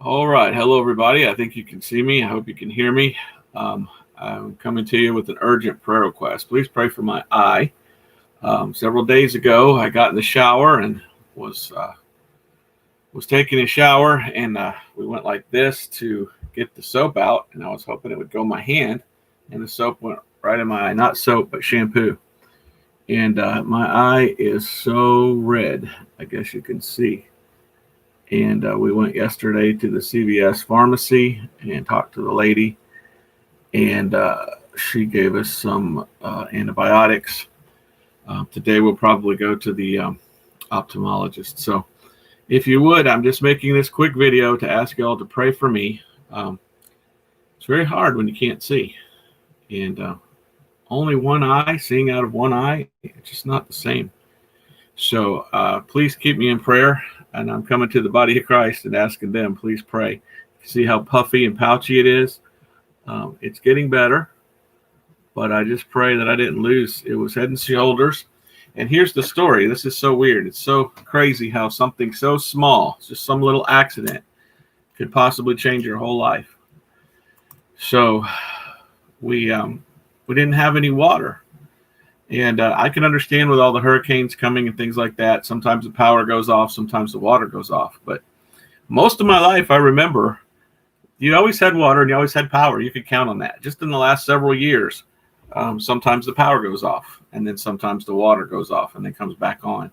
All right. Hello, everybody. I think you can see me. I hope you can hear me. I'm coming to you with an urgent prayer request. Please pray for my eye. Several days ago, I got in the shower and was taking a shower, and we went like this to get the soap out, and I was hoping it would go in my hand, and the soap went right in my eye. Not soap, but shampoo. And my eye is so red, I guess you can see. And we went yesterday to the CVS pharmacy and talked to the lady, and she gave us some antibiotics. Today we'll probably go to the ophthalmologist. So if you would, I'm just making this quick video to ask you all to pray for me. It's very hard when you can't see. And only one eye, seeing out of one eye, it's just not the same. So please keep me in prayer. And I'm coming to the body of Christ and asking them, please pray. See how puffy and pouchy it is? It's getting better, but I just pray that I didn't lose. It was head and shoulders. And here's the story. This is so weird. It's so crazy how something so small, just some little accident, could possibly change your whole life. So we didn't have any water. And I can understand with all the hurricanes coming and things like that, sometimes the power goes off, sometimes the water goes off. But most of my life, I remember, you always had water and you always had power. You could count on that. Just in the last several years, sometimes the power goes off, and then sometimes the water goes off and then comes back on.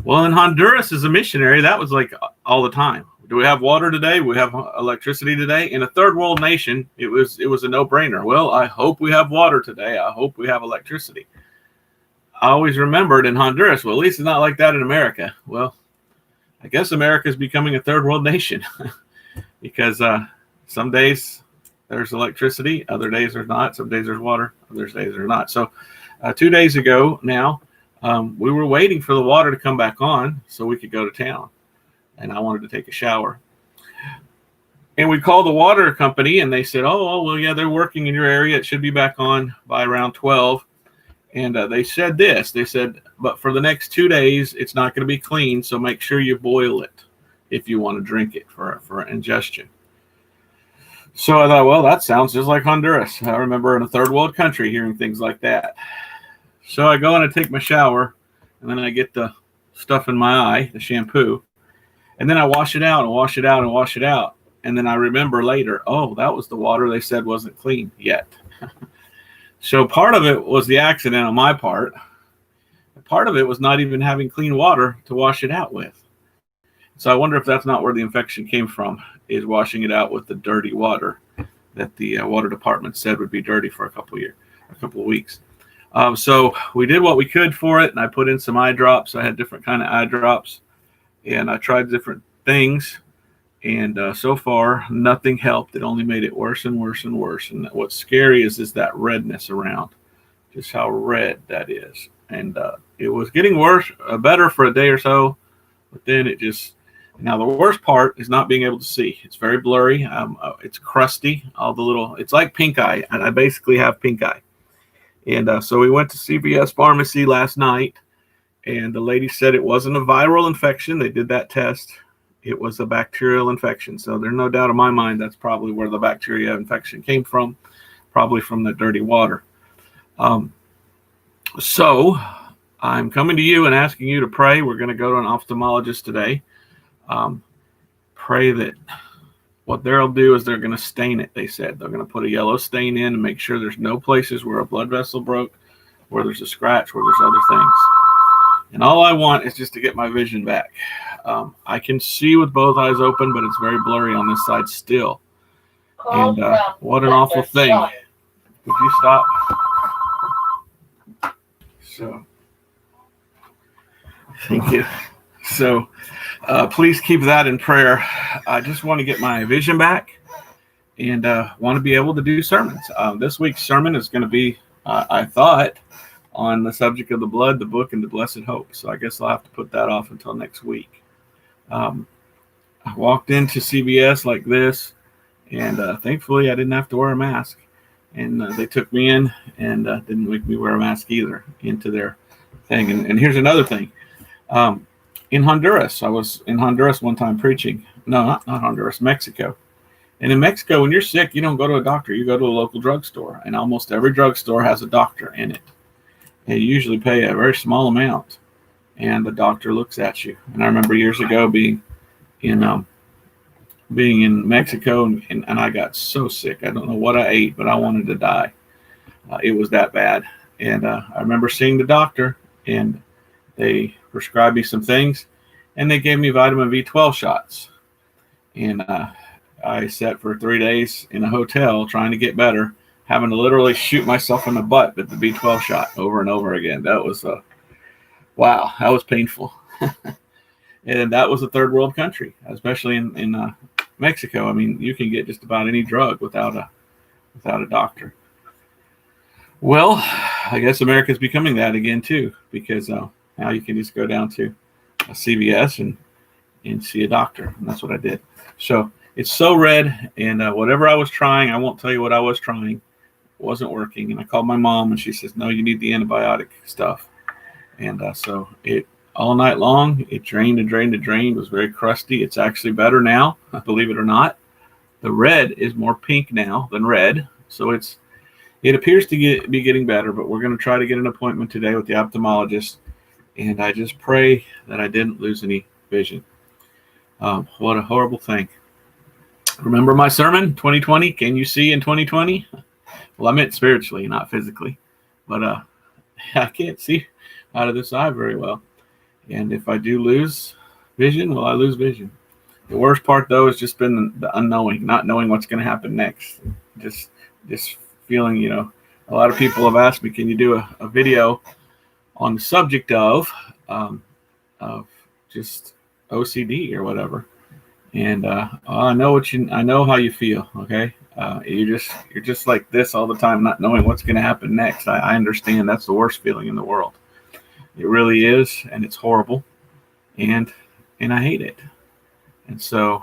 Well, in Honduras as a missionary, that was like all the time. Do we have water today? We have electricity today. In a third world nation, it was a no-brainer. Well, I hope we have water today. I hope we have electricity. I always remembered in Honduras, well, at least it's not like that in America. Well, I guess America is becoming a third world nation because some days there's electricity, other days there's not. Some days there's water, other days there's not. So 2 days ago now, we were waiting for the water to come back on so we could go to town. And I wanted to take a shower. And we called the water company, and they said, oh, well, yeah, they're working in your area. It should be back on by around 12. And they said this. They said, but for the next 2 days, it's not going to be clean, so make sure you boil it if you want to drink it for ingestion. So I thought, well, that sounds just like Honduras. I remember in a third world country hearing things like that. So I go and I take my shower, and then I get the stuff in my eye, the shampoo, and then I wash it out and wash it out and wash it out. And then I remember later, oh, that was the water they said wasn't clean yet. So part of it was the accident on my part. Part of it was not even having clean water to wash it out with. So I wonder if that's not where the infection came from, is washing it out with the dirty water that the water department said would be dirty for a couple of weeks. So we did what we could for it, and I put in some eye drops. I had different kind of eye drops, and I tried different things. And so far, nothing helped. It only made it worse and worse and worse. And what's scary is that redness around, just how red that is. And it was getting worse, better for a day or so, but then it just. Now the worst part is not being able to see. It's very blurry. It's crusty. It's like pink eye, and I basically have pink eye. And so we went to CVS pharmacy last night, and the lady said it wasn't a viral infection. They did that test. It was a bacterial infection. So there's no doubt in my mind that's probably where the bacteria infection came from, probably from the dirty water. So I'm coming to you and asking you to pray. We're going to go to an ophthalmologist today. Pray that what they'll do is they're going to stain it, they said. They're going to put a yellow stain in and make sure there's no places where a blood vessel broke, where there's a scratch, where there's other things. And all I want is just to get my vision back. I can see with both eyes open, but it's very blurry on this side still. And what an awful thing. Would you stop? So, thank you. So, please keep that in prayer. I just want to get my vision back and want to be able to do sermons. This week's sermon is going to be, I thought, on the subject of the blood, the book, and the blessed hope. So I guess I'll have to put that off until next week. I walked into CVS like this, and thankfully I didn't have to wear a mask. And they took me in and didn't make me wear a mask either into their thing. And here's another thing. In Honduras, I was in Honduras one time preaching, No, not Honduras, Mexico. And in Mexico, when you're sick, you don't go to a doctor. You go to a local drugstore. And almost every drugstore has a doctor in it. And you usually pay a very small amount. And the doctor looks at you. And I remember years ago in being in Mexico, and I got so sick. I don't know what I ate, but I wanted to die. It was that bad. And I remember seeing the doctor, and they prescribed me some things, and they gave me vitamin B12 shots. And I sat for 3 days in a hotel trying to get better, having to literally shoot myself in the butt with the B12 shot over and over again. That was wow, that was painful. And that was a third world country, especially in Mexico. I mean, you can get just about any drug without a doctor. Well, I guess America's becoming that again too, because now you can just go down to a CVS and see a doctor, and that's what I did. So it's so red, and whatever I was trying, I won't tell you what I was trying, wasn't working. And I called my mom, and she says, "No, you need the antibiotic stuff." And so it all night long, it drained and drained and drained. It was very crusty. It's actually better now, believe it or not. The red is more pink now than red, so it appears to be getting better. But we're going to try to get an appointment today with the ophthalmologist, and I just pray that I didn't lose any vision. What a horrible thing. Remember my sermon, 2020? Can you see in 2020? Well, I meant spiritually, not physically. But I can't see out of this eye very well. And if I do lose vision, well, I lose vision. The worst part, though, has just been the unknowing, not knowing what's going to happen next. Just feeling, a lot of people have asked me, can you do a video on the subject of just OCD or whatever? And I know how you feel. Okay, you're just like this all the time, not knowing what's going to happen next. I understand that's the worst feeling in the world. It really is, and it's horrible, and I hate it. And so,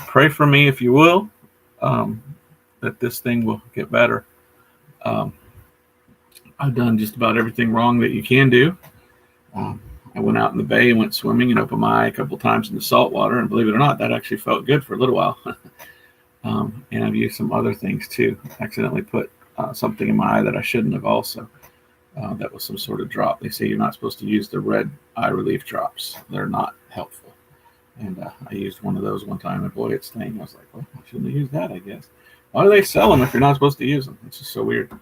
pray for me if you will, that this thing will get better. I've done just about everything wrong that you can do. I went out in the bay and went swimming and opened my eye a couple times in the salt water, and believe it or not, that actually felt good for a little while. And I've used some other things too. Accidentally put something in my eye that I shouldn't have also. That was some sort of drop. They say you're not supposed to use the red eye relief drops. They're not helpful. And I used one of those one time, and boy, it stung. I was like, well, I shouldn't have used that, I guess. Why do they sell them if you're not supposed to use them? It's just so weird. So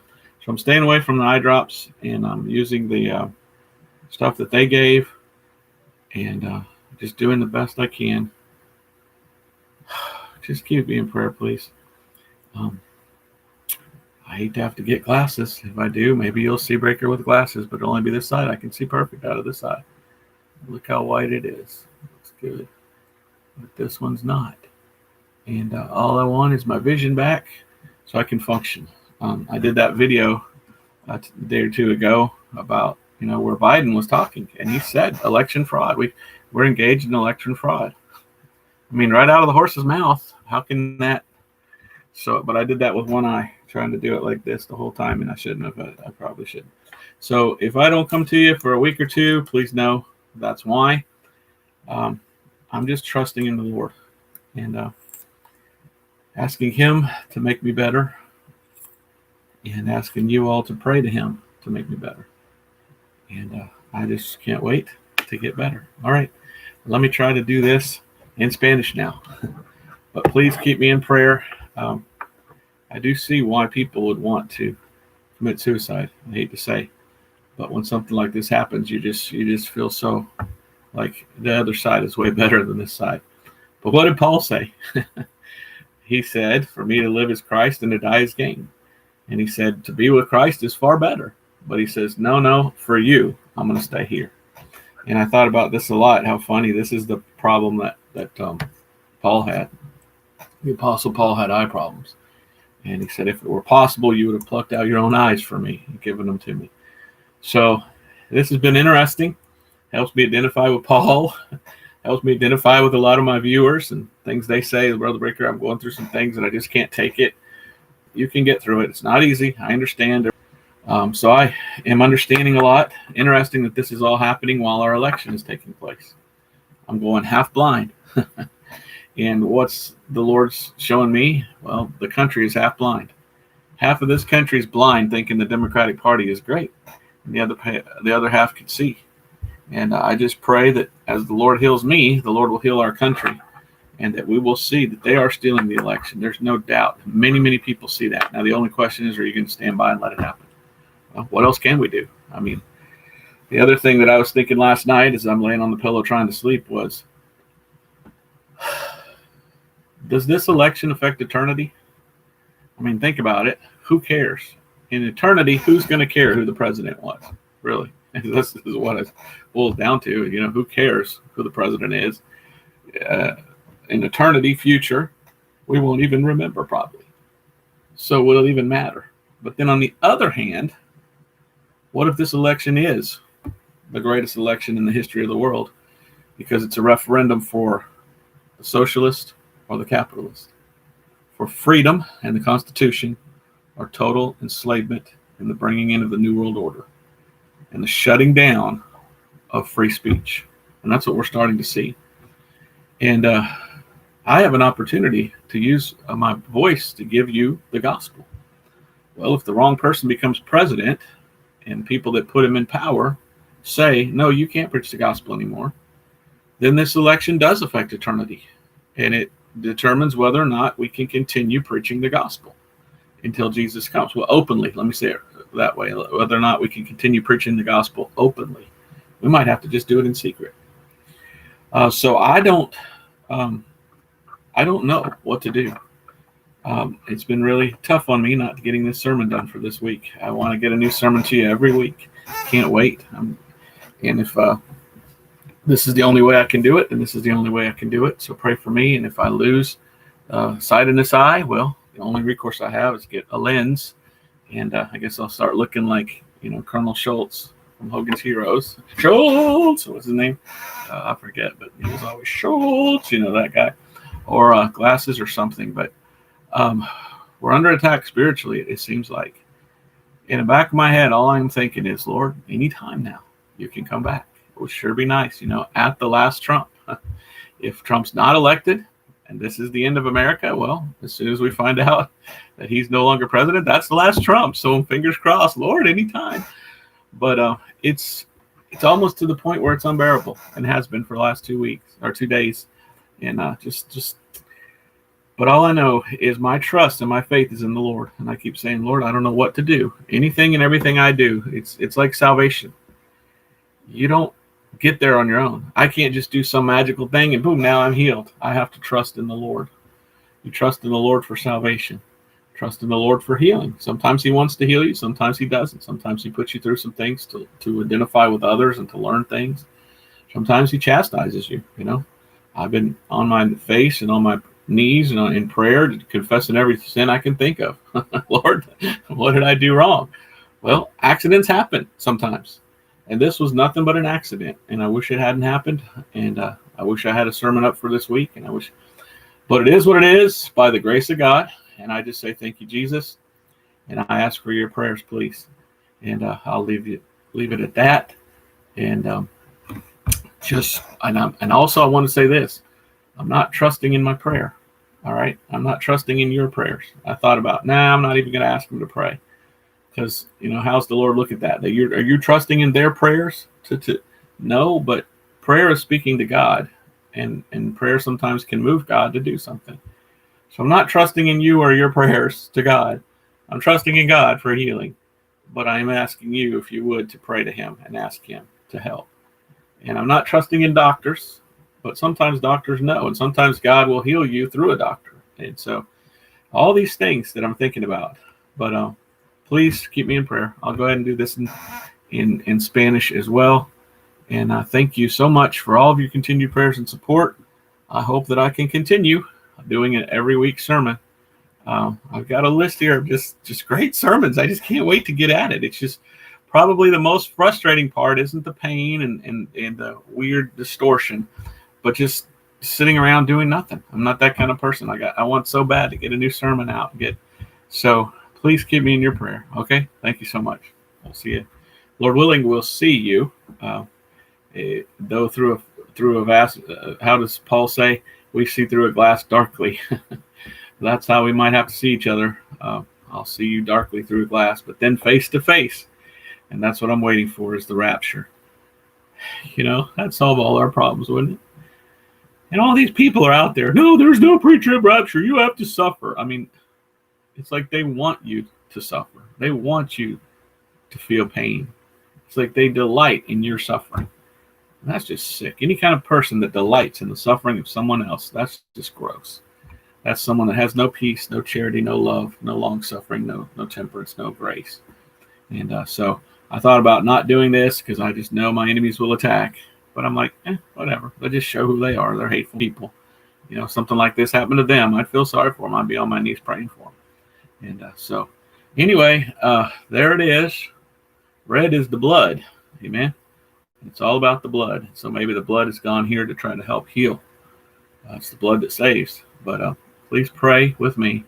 I'm staying away from the eye drops, and I'm using the stuff that they gave, and just doing the best I can. Just keep me in prayer, please. I hate to have to get glasses. If I do, maybe you'll see Breaker with glasses, but it'll only be this side. I can see perfect out of this eye. Look how white it is. Looks good. But this one's not. And all I want is my vision back so I can function. I did that video a day or two ago about, where Biden was talking, and he said election fraud. We're engaged in election fraud. I mean, right out of the horse's mouth. How can that? So, but I did that with one eye, trying to do it like this the whole time, and I shouldn't have. I probably shouldn't. So if I don't come to you for a week or two, please know that's why. I'm just trusting in the Lord and asking Him to make me better, and asking you all to pray to Him to make me better. And I just can't wait to get better. All right, let me try to do this in Spanish now. But please keep me in prayer. I do see why people would want to commit suicide. I hate to say, but when something like this happens, you just feel so like the other side is way better than this side. But what did Paul say? He said, "For me to live is Christ, and to die is gain." And he said, "To be with Christ is far better." But he says, "No, for you, I'm going to stay here." And I thought about this a lot. How funny! This is the problem that Paul had. The Apostle Paul had eye problems. And he said, if it were possible, you would have plucked out your own eyes for me and given them to me. So this has been interesting. Helps me identify with Paul. Helps me identify with a lot of my viewers and things they say. Brother Breaker, I'm going through some things and I just can't take it. You can get through it. It's not easy. I understand. So I am understanding a lot. Interesting that this is all happening while our election is taking place. I'm going half blind. And what's the Lord's showing me? Well, the country is half blind. Half of this country is blind, thinking the Democratic Party is great, and the other half can see. And I just pray that as the Lord heals me, the Lord will heal our country, and that we will see that they are stealing the election. There's no doubt. Many, many people see that. Now, the only question is, are you going to stand by and let it happen? Well, what else can we do? I mean, the other thing that I was thinking last night as I'm laying on the pillow trying to sleep was, does this election affect eternity? I mean, think about it. Who cares? In eternity, who's going to care who the president was? Really? This is what it boils down to. Who cares who the president is? In eternity, future, we won't even remember probably. So will it even matter? But then on the other hand, what if this election is the greatest election in the history of the world? Because it's a referendum for the socialist or the capitalist, for freedom and the Constitution, or total enslavement and the bringing in of the New World Order and the shutting down of free speech. And that's what we're starting to see. And I have an opportunity to use my voice to give you the gospel. Well, if the wrong person becomes president and people that put him in power say, no, you can't preach the gospel anymore, then this election does affect eternity. And it determines whether or not we can continue preaching the gospel until Jesus comes. Well, openly, let me say it that way, whether or not we can continue preaching the gospel openly. We might have to just do it in secret. So I don't know what to do. It's been really tough on me not getting this sermon done for this week. I want to get a new sermon to you every week. Can't wait. And if this is the only way I can do it, then this is the only way I can do it. So pray for me. And if I lose sight in this eye, well, the only recourse I have is get a lens. And I guess I'll start looking like, Colonel Schultz from Hogan's Heroes. Schultz, what's his name? I forget, but he was always Schultz, that guy. Or glasses or something. But we're under attack spiritually, it seems like. In the back of my head, all I'm thinking is, Lord, anytime now, you can come back. It would sure be nice, at the last Trump. If Trump's not elected, and this is the end of America, well, as soon as we find out that he's no longer president, that's the last Trump. So fingers crossed, Lord, anytime. But it's almost to the point where it's unbearable, and has been for the last 2 weeks or 2 days. And but all I know is my trust and my faith is in the Lord. And I keep saying, Lord, I don't know what to do. Anything and everything I do, it's like salvation. You don't get there on your own. I can't just do some magical thing and boom, now I'm healed. I have to trust in the Lord. You trust in the Lord for salvation. Trust in the Lord for healing. Sometimes he wants to heal you. Sometimes he doesn't. Sometimes he puts you through some things to identify with others and to learn things. Sometimes he chastises you. I've been on my face and on my knees and in prayer, confessing every sin I can think of. Lord, what did I do wrong? Well, accidents happen sometimes. And this was nothing but an accident. And I wish it hadn't happened. And I wish I had a sermon up for this week. But it is what it is by the grace of God. And I just say, thank you, Jesus. And I ask for your prayers, please. And I'll leave it at that. And and also I want to say this. I'm not trusting in my prayer. All right. I'm not trusting in your prayers. I thought about, I'm not even going to ask him to pray. Because, how's the Lord look at that? Are you trusting in their prayers? No, but prayer is speaking to God. And prayer sometimes can move God to do something. So I'm not trusting in you or your prayers to God. I'm trusting in God for healing. But I am asking you, if you would, to pray to him and ask him to help. And I'm not trusting in doctors. But sometimes doctors know, and sometimes God will heal you through a doctor. And so all these things that I'm thinking about. But please keep me in prayer. I'll go ahead and do this in Spanish as well. And thank you so much for all of your continued prayers and support. I hope that I can continue doing an every week sermon. I've got a list here of just great sermons. I just can't wait to get at it. It's just probably the most frustrating part isn't the pain and the weird distortion, but just sitting around doing nothing. I'm not that kind of person. I want so bad to get a new sermon out. So please keep me in your prayer. Okay. Thank you so much. I'll see you. Lord willing, we'll see you, though through through a vast, how does Paul say? We see through a glass darkly. That's how we might have to see each other. I'll see you darkly through a glass, but then face to face. And that's what I'm waiting for, is the rapture. That'd solve all our problems, wouldn't it? And all these people are out there. No, there's no pre-trib rapture. You have to suffer. I mean, it's like they want you to suffer. They want you to feel pain. It's like they delight in your suffering. And that's just sick. Any kind of person that delights in the suffering of someone else, that's just gross. That's someone that has no peace, no charity, no love, no long suffering, no temperance, no grace. And so I thought about not doing this because I just know my enemies will attack. But I'm like, whatever. They just show who they are. They're hateful people. Something like this happened to them, I'd feel sorry for them. I'd be on my knees praying for them. And so anyway, there it is. Red is the blood. Amen. It's all about the blood. So maybe the blood has gone here to try to help heal. It's the blood that saves. But please pray with me.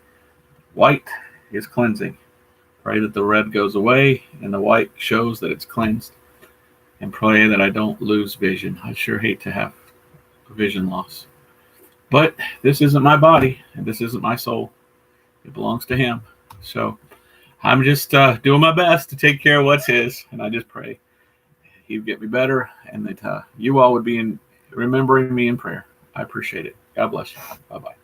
White is cleansing. Pray that the red goes away and the white shows that it's cleansed. And pray that I don't lose vision. I sure hate to have vision loss. But this isn't my body and this isn't my soul. It belongs to him. So I'm just doing my best to take care of what's his. And I just pray he'd get me better and that you all would be remembering me in prayer. I appreciate it. God bless you. Bye-bye.